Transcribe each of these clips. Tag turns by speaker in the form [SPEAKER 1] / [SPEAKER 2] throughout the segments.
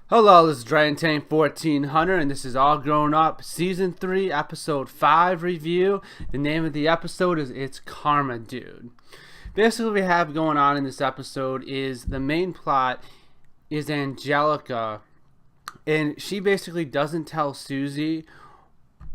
[SPEAKER 1] Hello, this is Dragon Tank 1400, and this is All Grown Up Season 3, Episode 5 review. The name of the episode is It's Karma, Dude. Basically, what we have going on in this episode is the main plot is Angelica, and she basically doesn't tell Susie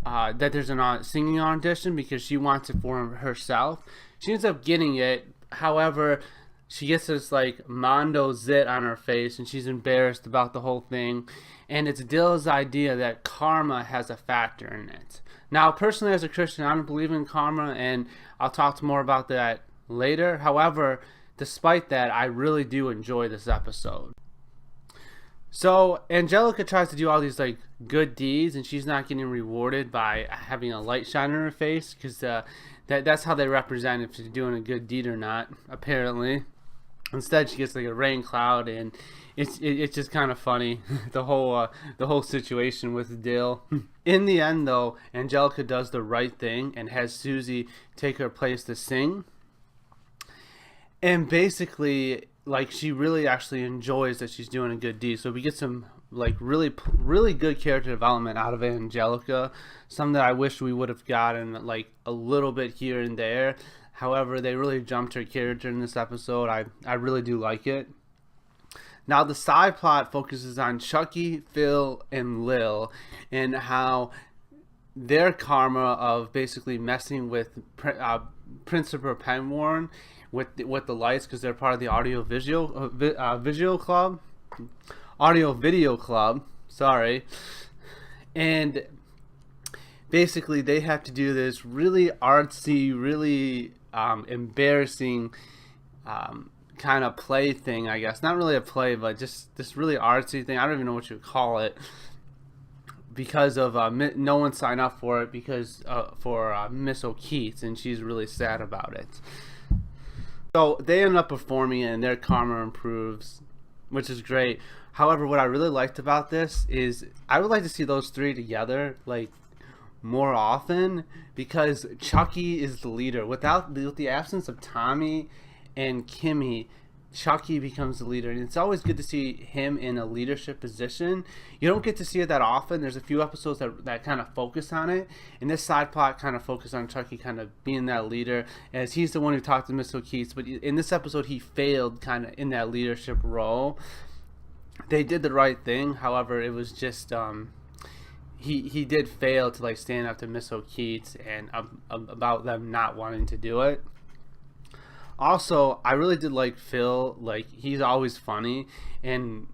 [SPEAKER 1] that there's a singing audition because she wants it for herself. She ends up getting it, however, she gets this like Mondo zit on her face and she's embarrassed about the whole thing. And it's Dill's idea that karma has a factor in it. Now, personally, as a Christian, I don't believe in karma, and I'll talk more about that later. However, despite that, I really do enjoy this episode. So Angelica tries to do all these like good deeds, and she's not getting rewarded by having a light shine on her face, because that's how they represent if she's doing a good deed or not, apparently. Instead, she gets like a rain cloud, and it's just kind of funny the whole situation with Dill. In the end, though, Angelica does the right thing and has Susie take her place to sing, and basically, like, she really actually enjoys that she's doing a good deed. So we get some like really good character development out of Angelica, some that I wish we would have gotten like a little bit here and there. However, they really jumped her character in this episode. I really do like it. Now, the side plot focuses on Chucky, Phil, and Lil, and how their karma of basically messing with Principal Penwarren with the lights, because they're part of the audio video club. Sorry, and basically they have to do this really artsy, really embarrassing kind of play thing, I guess. Not really a play, but just this really artsy thing. I don't even know what you would call it, because of no one signed up for it because for Miss O'Keefe, and she's really sad about it. So they end up performing it, and their karma improves, which is great. However, what I really liked about this is I would like to see those three together, like, more often, because Chucky is the leader. With the absence of Tommy and Kimmy, Chucky becomes the leader, and it's always good to see him in a leadership position. You don't get to see it that often. There's a few episodes that kind of focus on it, and this side plot kind of focused on Chucky kind of being that leader, as he's the one who talked to Miss O'Keefe, but in this episode he failed kind of in that leadership role. They did the right thing, however, it was just he did fail to like stand up to Miss O'Keefe and about them not wanting to do it. Also, I really did like Phil. Like, he's always funny, and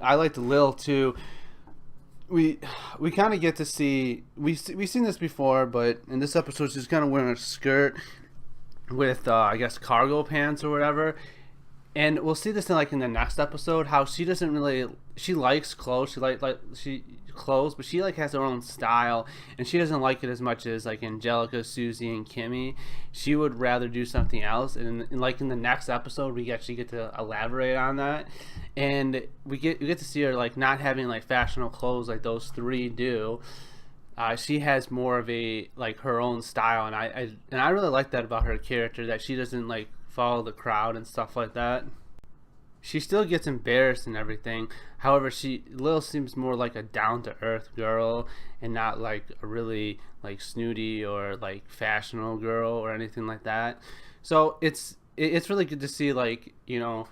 [SPEAKER 1] I liked Lil too. We kind of get to see we've seen this before, but in this episode she's kind of wearing a skirt with I guess cargo pants or whatever. And we'll see this in the next episode, how she doesn't really, she likes clothes, she clothes, but she like has her own style, and she doesn't like it as much as like Angelica, Susie, and Kimmy. She would rather do something else, and like in the next episode we actually get to elaborate on that, and we get to see her like not having like fashionable clothes like those three do. She has more of a like her own style, and I really like that about her character, that she doesn't like follow the crowd and stuff like that. She still gets embarrassed and everything. However, Lil seems more like a down-to-earth girl, and not like a really like snooty or like fashionable girl or anything like that. So it's really good to see, like, you know,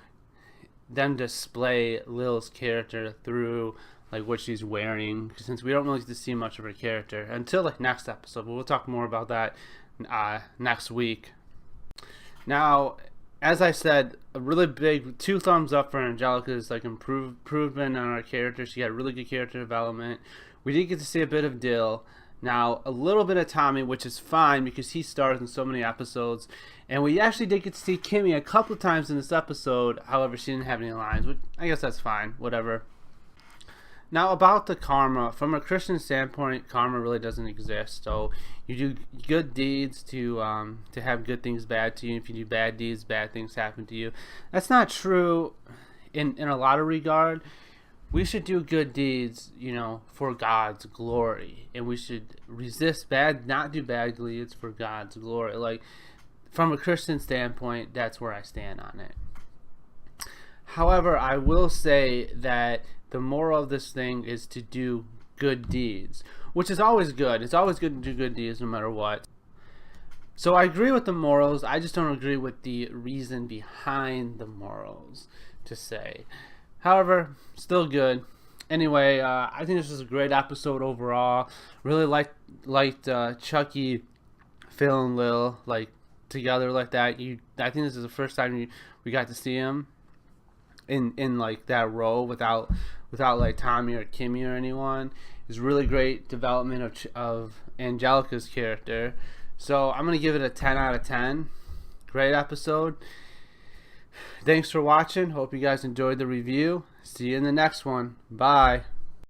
[SPEAKER 1] them display Lil's character through like what she's wearing, since we don't really get to see much of her character until like next episode, but we'll talk more about that next week. Now, as I said, a really big 2 thumbs up for Angelica's like improvement on our character. She had really good character development. We did get to see a bit of Dill. Now, a little bit of Tommy, which is fine because he stars in so many episodes. And we actually did get to see Kimmy a couple of times in this episode. However, she didn't have any lines, which I guess that's fine, whatever. Now, about the karma, from a Christian standpoint, karma really doesn't exist. So you do good deeds to have good things bad to you. If you do bad deeds, bad things happen to you. That's not true in a lot of regard. We should do good deeds, you know, for God's glory, and we should resist not do bad deeds for God's glory. Like, from a Christian standpoint, that's where I stand on it. However, I will say that the moral of this thing is to do good deeds, which is always good. It's always good to do good deeds no matter what. So I agree with the morals. I just don't agree with the reason behind the morals to say. However, still good. Anyway, I think this was a great episode overall. Really liked Chucky, Phil, and Lil together like that. I think this is the first time we got to see him in like that role without like Tommy or Kimmy or anyone. It's really great development of Angelica's character. So I'm gonna give it a 10 out of 10. Great episode. Thanks for watching. Hope you guys enjoyed the review. See you in the next one. Bye.